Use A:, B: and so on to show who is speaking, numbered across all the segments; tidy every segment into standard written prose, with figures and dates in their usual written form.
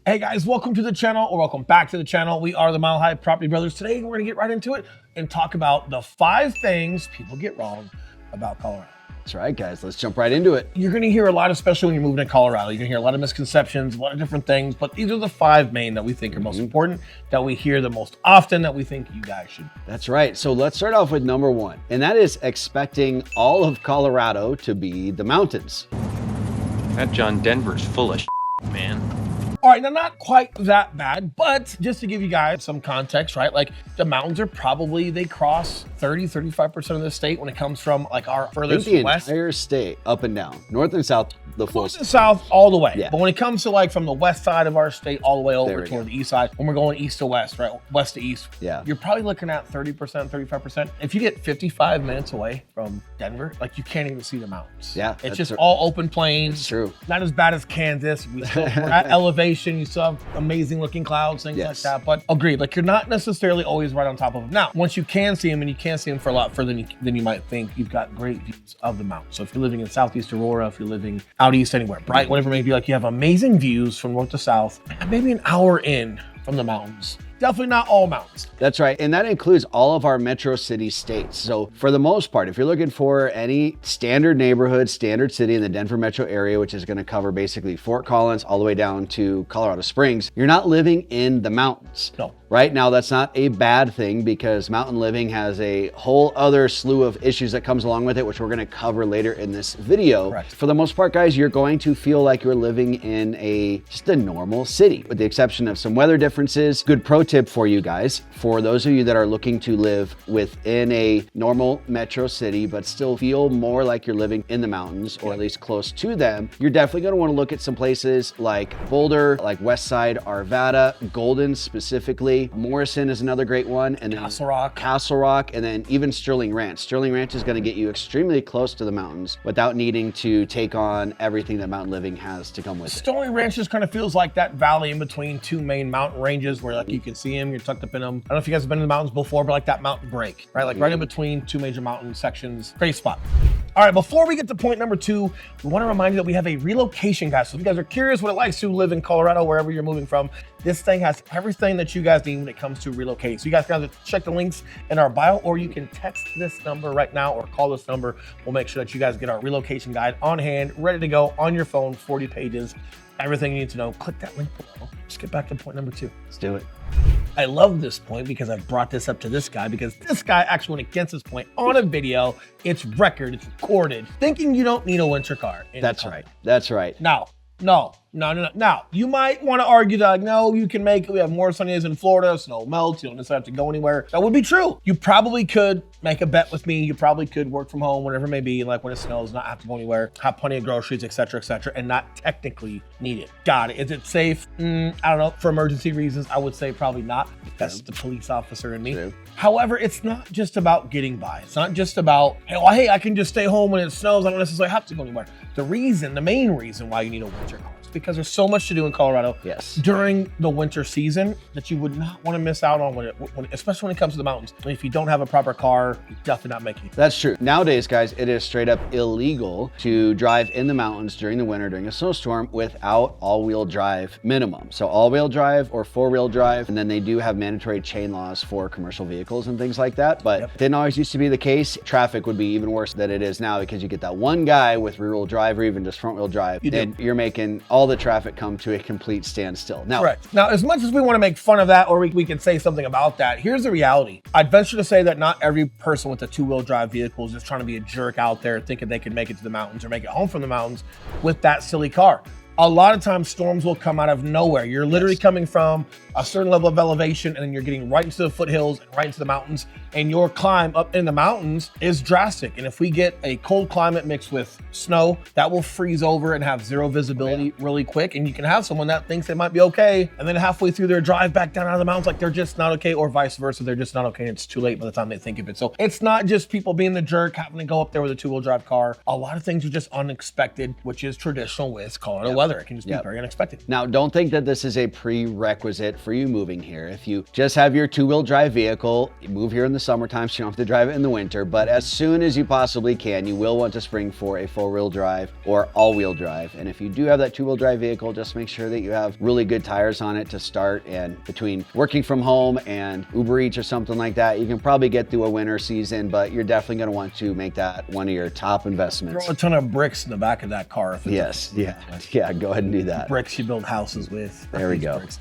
A: Hey guys, welcome to the channel, or welcome back to the channel. We are the Mile High Property Brothers. Today, we're gonna get right into it and talk about the 5 things people get wrong about Colorado.
B: That's right, guys. Let's jump right into it.
A: You're gonna hear a lot, especially when you're moving to Colorado. You're gonna hear a lot of misconceptions, a lot of different things, but these are the 5 main that we think are most important, that we hear the most often, that we think you guys should.
B: That's right. So let's start off with number 1, and that is expecting all of Colorado to be the mountains.
C: That John Denver's full of man.
A: All right, now not quite that bad, but just to give you guys some context, right? Like the mountains are probably, they cross 35% of the state when it comes from like our furthest
B: the
A: west.
B: Entire state, up and down, north and south, the full
A: North and south all the way.
B: Yeah.
A: But when it comes to like from the west side of our state all the way over
B: we
A: toward
B: go.
A: the east side, when we're going east to west, right? West to east,
B: Yeah.
A: you're probably looking at 30%, 35%. If you get 55 minutes away from Denver, like you can't even see the mountains.
B: Yeah,
A: It's
B: that's
A: just
B: true.
A: all open plains.
B: It's true.
A: Not as bad as Kansas. We're at elevation. You still have amazing looking clouds, things
B: Yes.
A: like that. But agreed, like you're not necessarily always right on top of them. Now, once you can see them, and you can see them for a lot further than you might think, you've got great views of the mountains. So if you're living in Southeast Aurora, if you're living out east anywhere, Bright, whatever it may be, like you have amazing views from north to south, maybe an hour in from the mountains. Definitely not all mountains.
B: That's right. And that includes all of our metro city states. So for the most part, if you're looking for any standard neighborhood, standard city in the Denver metro area, which is going to cover basically Fort Collins all the way down to Colorado Springs, you're not living in the mountains.
A: No.
B: Right now, that's not a bad thing because mountain living has a whole other slew of issues that comes along with it, which we're going to cover later in this video.
A: Correct.
B: For the most part, guys, you're going to feel like you're living in just a normal city, with the exception of some weather differences. Good pro tip for you guys, for those of you that are looking to live within a normal metro city, but still feel more like you're living in the mountains, or at least close to them, you're definitely going to want to look at some places like Boulder, like Westside, Arvada, Golden specifically. Morrison is another great one, and then Castle Rock, and then even Sterling Ranch. Sterling Ranch is going to get you extremely close to the mountains without needing to take on everything that mountain living has to come with it.
A: Sterling Ranch just kind of feels like that valley in between 2 main mountain ranges where like you can see them, you're tucked up in them. I don't know if you guys have been in the mountains before, but like that mountain break, right? Like right in between 2 major mountain sections. Great spot. All right, before we get to point number 2, we want to remind you that we have a relocation guide. So if you guys are curious what it likes to live in Colorado, wherever you're moving from, this thing has everything that you guys need when it comes to relocating. So you guys can either check the links in our bio, or you can text this number right now or call this number. We'll make sure that you guys get our relocation guide on hand, ready to go on your phone, 40 pages, everything you need to know. Click that link below. Let's get back to point number 2.
B: Let's do it.
A: I love this point because I've brought this up to this guy, because this guy actually went against this point on a video. It's record, it's recorded, thinking you don't need a winter car.
B: That's right. That's right.
A: No. Now, you might want to argue that, like, no, you can make it. We have more sunny days in Florida, snow melts, you don't necessarily have to go anywhere. That would be true. You probably could make a bet with me. You probably could work from home, whatever it may be, like when it snows, not have to go anywhere, have plenty of groceries, etc., and not technically need it. Got it. Is it safe? I don't know. For emergency reasons, I would say probably not. That's the police officer in me.
B: True.
A: However, it's not just about getting by. It's not just about, hey, I can just stay home when it snows. I don't necessarily have to go anywhere. The main reason why you need a winter car is because there's so much to do in Colorado during the winter season that you would not want to miss out on, especially when it comes to the mountains. If you don't have a proper car, you're definitely not making it.
B: That's true. Nowadays, guys, it is straight up illegal to drive in the mountains during the winter, during a snowstorm, without all-wheel drive minimum. So all-wheel drive or 4-wheel drive, and then they do have mandatory chain laws for commercial vehicles and things like that, but didn't always used to be the case. Traffic would be even worse than it is now, because you get that one guy with rear-wheel drive or even just front-wheel drive, and you're making all the traffic come to a complete standstill. Now,
A: correct. Now, as much as we want to make fun of that, or we can say something about that, here's the reality. I'd venture to say that not every person with a 2-wheel drive vehicle is just trying to be a jerk out there thinking they can make it to the mountains or make it home from the mountains with that silly car. A lot of times storms will come out of nowhere. You're literally coming from a certain level of elevation, and then you're getting right into the foothills and right into the mountains, and your climb up in the mountains is drastic. And if we get a cold climate mixed with snow, that will freeze over and have zero visibility really quick. And you can have someone that thinks they might be okay, and then halfway through their drive back down out of the mountains, like they're just not okay, or vice versa, they're just not okay, and it's too late by the time they think of it. So it's not just people being the jerk, having to go up there with a 2-wheel drive car. A lot of things are just unexpected, which is traditional with Colorado weather. It can just be
B: Yep.
A: very unexpected.
B: Now, don't think that this is a prerequisite for you moving here. If you just have your two-wheel drive vehicle, you move here in the summertime so you don't have to drive it in the winter, but as soon as you possibly can, you will want to spring for a four-wheel drive or all-wheel drive. And if you do have that two-wheel drive vehicle, just make sure that you have really good tires on it to start. And between working from home and Uber Eats or something like that, you can probably get through a winter season, but you're definitely going to want to make that one of your top investments.
A: Throw a ton of bricks in the back of that car.
B: Yes, yeah, go ahead and do that.
A: Bricks you build houses with.
B: There we go.
A: Bricks.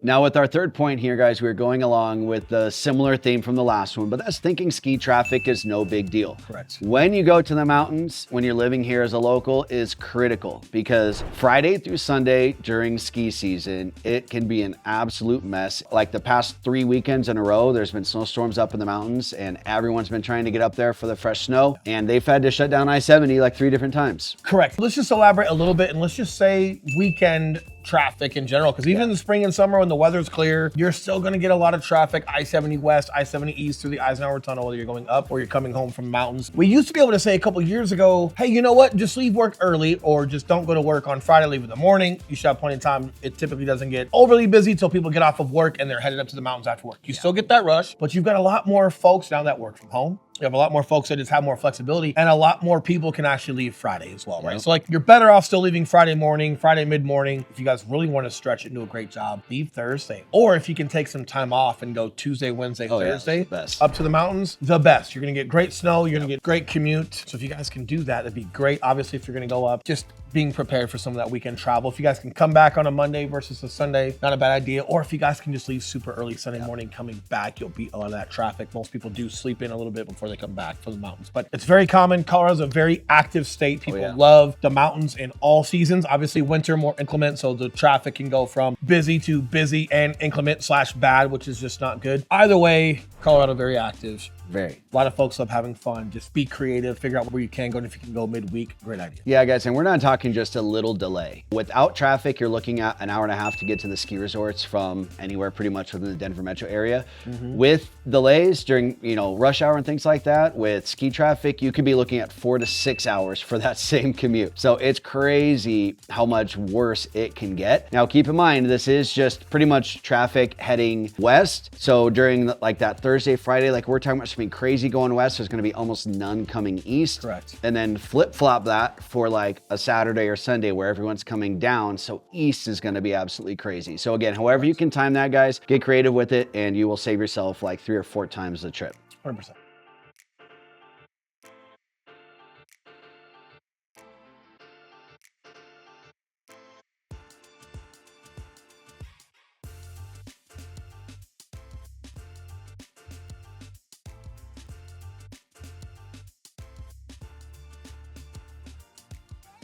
B: Now with our third point here, guys, we're going along with the similar theme from the last one, but that's thinking ski traffic is no big deal.
A: Correct.
B: When you go to the mountains, when you're living here as a local, is critical because Friday through Sunday during ski season, it can be an absolute mess. Like the past 3 weekends in a row, there's been snowstorms up in the mountains and everyone's been trying to get up there for the fresh snow and they've had to shut down I-70 like 3 different times.
A: Correct. Let's just elaborate a little bit and let's just say weekend traffic in general, because even in the spring and summer when the weather's clear, you're still going to get a lot of traffic. I-70 west, I-70 east through the Eisenhower Tunnel, whether you're going up or you're coming home from mountains. We used to be able to say a couple years ago, hey, you know what? Just leave work early or just don't go to work on Friday, leave in the morning. You should have plenty of time. It typically doesn't get overly busy until people get off of work and they're headed up to the mountains after work. You still get that rush, but you've got a lot more folks now that work from home. You have a lot more folks that just have more flexibility and a lot more people can actually leave Friday as well, right? So like you're better off still leaving Friday morning, Friday mid-morning. If you guys really want to stretch it and do a great job, leave Thursday. Or if you can take some time off and go Tuesday, Wednesday, Thursday up to the mountains, the best. You're going to get great snow. You're going to get great commute. So if you guys can do that, that'd be great. Obviously, if you're going to go up, just being prepared for some of that weekend travel. If you guys can come back on a Monday versus a Sunday, not a bad idea. Or if you guys can just leave super early Sunday morning, coming back, you'll beat a lot of that traffic. Most people do sleep in a little bit before they come back from the mountains, but it's very common. Colorado's a very active state. People love the mountains in all seasons. Obviously winter more inclement, so the traffic can go from busy to busy and inclement / bad, which is just not good. Either way, Colorado very active.
B: Very.
A: A lot of folks love having fun. Just be creative, figure out where you can go, and if you can go midweek, great idea.
B: Yeah, guys, and we're not talking just a little delay. Without traffic, you're looking at an hour and a half to get to the ski resorts from anywhere pretty much within the Denver metro area. With delays during, rush hour and things like that, with ski traffic, you could be looking at 4 to 6 hours for that same commute. So it's crazy how much worse it can get. Now, keep in mind, this is just pretty much traffic heading west. So during that Thursday, Friday, like we're talking about something crazy going west, there's going to be almost none coming east.
A: Correct.
B: And then flip-flop that for like a Saturday or Sunday where everyone's coming down. So east is going to be absolutely crazy. So again, however you can time that, guys, get creative with it and you will save yourself like 3 or 4 times the trip.
A: 100%.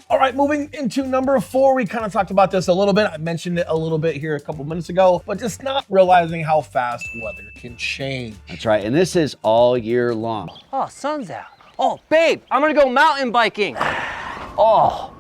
A: All right, moving into number 4, we kind of talked about this a little bit. I mentioned it a little bit here a couple minutes ago, but just not realizing how fast weather can change.
B: That's right, and this is all year long.
D: Oh, sun's out. Oh, babe, I'm gonna go mountain biking. Oh,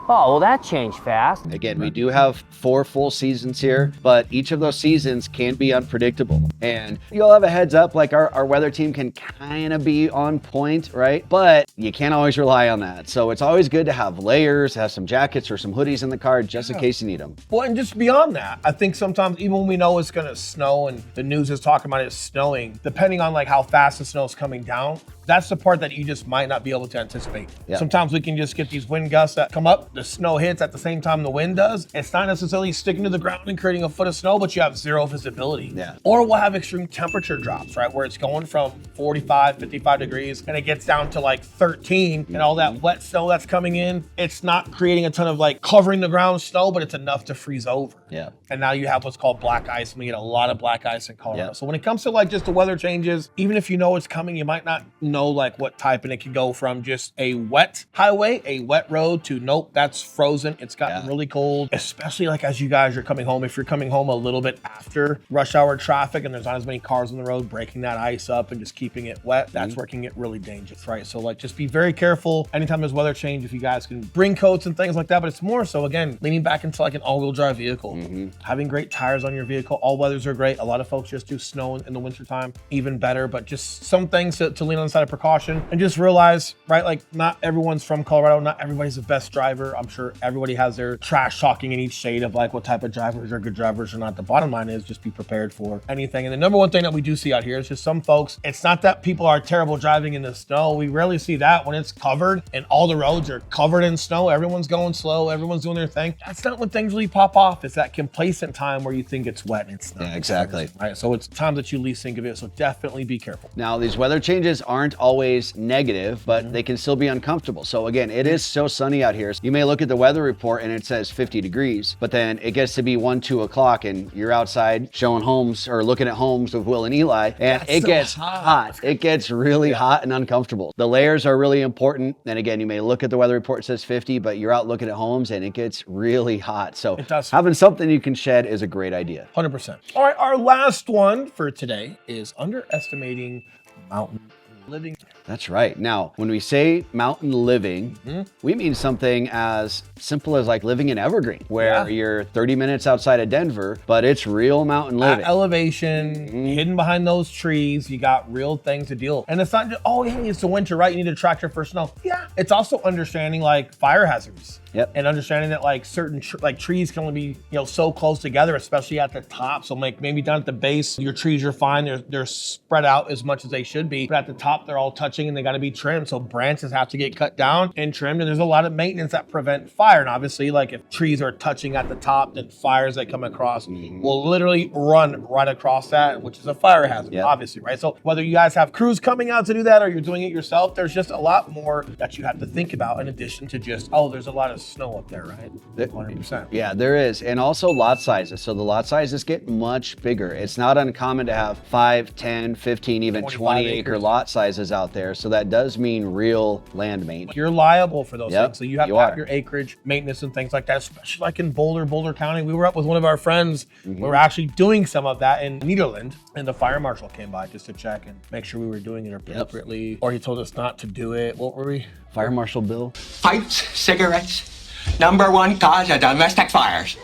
D: well, that changed fast.
B: Again, we do have 4 full seasons here, but each of those seasons can be unpredictable. And you'll have a heads up, like our weather team can kind of be on point, right? But you can't always rely on that. So it's always good to have layers, have some jackets or some hoodies in the car just in case you need them.
A: Well, and just beyond that, I think sometimes even when we know it's gonna snow and the news is talking about it snowing, depending on like how fast the snow is coming down, that's the part that you just might not be able to anticipate.
B: Yeah.
A: Sometimes we can just get these wind gusts that come up, the snow hits at the same time the wind does. It's not necessarily sticking to the ground and creating a foot of snow, but you have 0 visibility.
B: Yeah.
A: Or we'll have extreme temperature drops, right? Where it's going from 45, 55 degrees and it gets down to like 13 and all that wet snow that's coming in, it's not creating a ton of like covering the ground snow, but it's enough to freeze over.
B: Yeah.
A: And now you have what's called black ice, and we get a lot of black ice in Colorado.
B: Yeah.
A: So when it comes to like just the weather changes, even if you know it's coming, you might not know like what type, and it can go from just a wet highway, a wet road to nope, that's frozen. It's gotten really cold, especially like as you guys are coming home. If you're coming home a little bit after rush hour traffic and there's not as many cars on the road, breaking that ice up and just keeping it wet, that's where it can get really dangerous, right? So like just be very careful anytime there's weather change. If you guys can bring coats and things like that, but it's more so again, leaning back into like an all-wheel drive vehicle. Having great tires on your vehicle. All weathers are great. A lot of folks just do snow in the wintertime, even better, but just some things to lean on the side of that precaution and just realize, right, like not everyone's from Colorado, not everybody's the best driver. I'm sure everybody has their trash talking in each shade of like what type of drivers are good drivers or not. The bottom line is just be prepared for anything. And the number one thing that we do see out here is just some folks, it's not that people are terrible driving in the snow. We rarely see that when it's covered and all the roads are covered in snow. Everyone's going slow. Everyone's doing their thing. That's not when things really pop off. It's that complacent time where you think it's wet and it's not.
B: Yeah, exactly.
A: Right. So it's time that you least think of it. So definitely be careful.
B: Now, these weather changes aren't always negative, but they can still be uncomfortable. So again, it is so sunny out here. You may look at the weather report and it says 50 degrees, but then it gets to be 1, 2 o'clock and you're outside showing homes or looking at homes with Will and Eli, and it gets hot. It gets really hot and uncomfortable. The layers are really important. And again, you may look at the weather report, it says 50, but you're out looking at homes and it gets really hot. So having something you can shed is a great idea.
A: 100%. All right, our last one for today is underestimating mountain living.
B: That's right. Now, when we say mountain living, we mean something as simple as like living in Evergreen, where you're 30 minutes outside of Denver, but it's real mountain living.
A: At elevation, hidden behind those trees, you got real things to deal with. And it's not just, oh, hey, it's the winter, right? You need a tractor for snow. Yeah. It's also understanding like fire hazards.
B: Yep.
A: And understanding that like certain trees can only be, so close together, especially at the top. So like maybe down at the base, your trees are fine. They're spread out as much as they should be. But at the top, they're all touching and they got to be trimmed. So branches have to get cut down and trimmed. And there's a lot of maintenance that prevent fire. And obviously, like if trees are touching at the top, then fires that come across will literally run right across that, which is a fire hazard, obviously, right? So whether you guys have crews coming out to do that or you're doing it yourself, there's just a lot more that you have to think about in addition to just, oh, there's a lot of snow up there, right? 100%.
B: Yeah, there is. And also lot sizes. So the lot sizes get much bigger. It's not uncommon to have 5, 10, 15, even 20 acre lot sizes out there. So that does mean real land maintenance.
A: You're liable for those things. So you have to have your acreage maintenance and things like that, especially like in Boulder County. We were up with one of our friends. We were actually doing some of that in Nederland, and the fire marshal came by just to check and make sure we were doing it appropriately. Or he told us not to do it. What were we?
B: Fire Marshal Bill.
E: Pipes, cigarettes, #1 cause of domestic fires.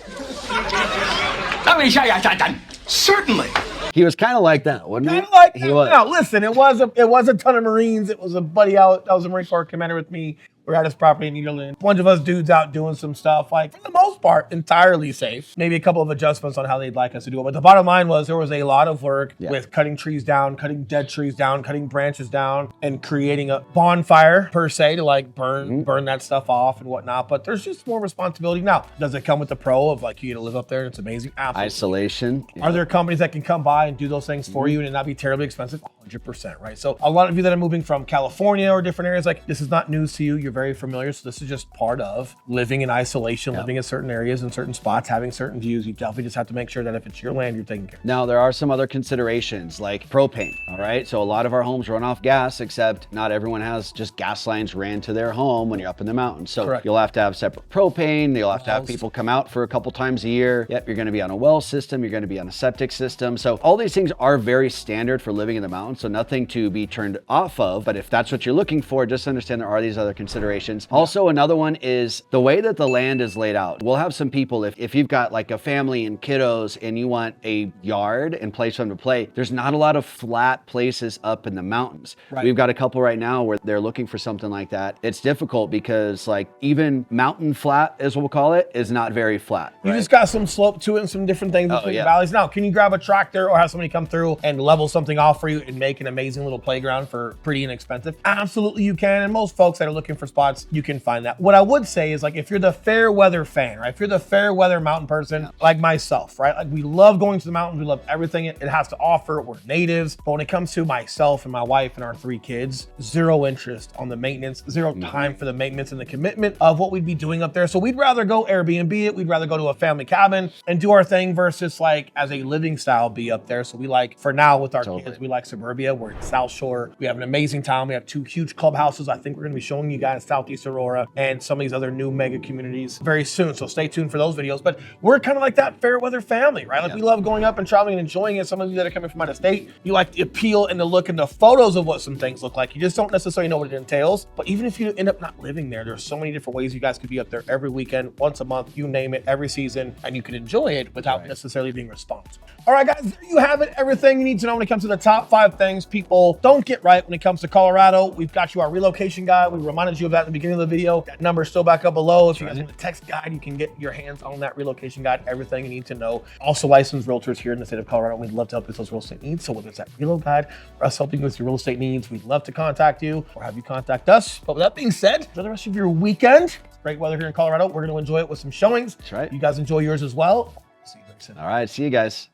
E: Let me show you something. Certainly.
B: He was kind of like that, wasn't he?
A: Kind of like
B: he
A: that.
B: was.
A: Now, listen, it was a ton of Marines. It was a buddy out. That was a Marine Corps commander with me. We're at his property in Nederland. A bunch of us dudes out doing some stuff, like, for the most part, entirely safe. Maybe a couple of adjustments on how they'd like us to do it. But the bottom line was there was a lot of work with cutting trees down, cutting dead trees down, cutting branches down, and creating a bonfire, per se, to like burn that stuff off and whatnot. But there's just more responsibility. Now, does it come with the pro of like you get to live up there and it's amazing? Absolutely.
B: Isolation.
A: Are there companies that can come by and do those things for you and it not be terribly expensive? 100%, right? So a lot of you that are moving from California or different areas, like this is not news to you. You're very familiar. So this is just part of living in isolation, living in certain areas and certain spots, having certain views. You definitely just have to make sure that if it's your land, you're taking care of it.
B: Now, there are some other considerations like propane, all right? So a lot of our homes run off gas, except not everyone has just gas lines ran to their home when you're up in the mountains. So you'll have to have separate propane. You'll have to have people come out for a couple times a year. Yep, you're gonna be on a well system. You're gonna be on a septic system. So all these things are very standard for living in the mountains. So nothing to be turned off of, but if that's what you're looking for, just understand there are these other considerations. Also, another one is the way that the land is laid out. We'll have some people, if you've got like a family and kiddos and you want a yard and place for them to play, there's not a lot of flat places up in the mountains. We've got a couple right now where they're looking for something like that. It's difficult because like even mountain flat, as we'll call it, is not very flat.
A: You just got some slope to it and some different things between the valleys. Now, can you grab a tractor or have somebody come through and level something off for you and make an amazing little playground for pretty inexpensive? Absolutely you can. And most folks that are looking for spots, you can find that. What I would say is like, if you're the fair weather fan, right? If you're the fair weather mountain person like myself, right? Like we love going to the mountains. We love everything it has to offer. We're natives. But when it comes to myself and my wife and our 3 kids, zero interest on the maintenance, zero time for the maintenance and the commitment of what we'd be doing up there. So we'd rather go Airbnb it. We'd rather go to a family cabin and do our thing versus like as a living style be up there. So we like, for now with our kids, we like suburbia. We're in South Shore. We have an amazing town. We have 2 huge clubhouses. I think we're going to be showing you guys Southeast Aurora and some of these other new mega communities very soon. So stay tuned for those videos. But we're kind of like that fair weather family, right? Like we love going up and traveling and enjoying it. Some of you that are coming from out of state, you like the appeal and the look and the photos of what some things look like. You just don't necessarily know what it entails. But even if you end up not living there, there's so many different ways you guys could be up there every weekend, once a month, you name it, every season, and you can enjoy it without necessarily being responsible. All right, guys, there you have it. Everything you need to know when it comes to the top 5 things people don't get right when it comes to Colorado. We've got you our relocation guide. We reminded you of that at the beginning of the video. That number is still back up below. If you guys want the text guide, you can get your hands on that relocation guide, everything you need to know. Also licensed realtors here in the state of Colorado. We'd love to help you with those real estate needs. So whether it's that Relo guide or us helping you with your real estate needs, we'd love to contact you or have you contact us. But with that being said, enjoy the rest of your weekend. Great weather here in Colorado. We're going to enjoy it with some showings.
B: That's right.
A: You guys enjoy yours as well. See you very soon.
B: All right, see you guys.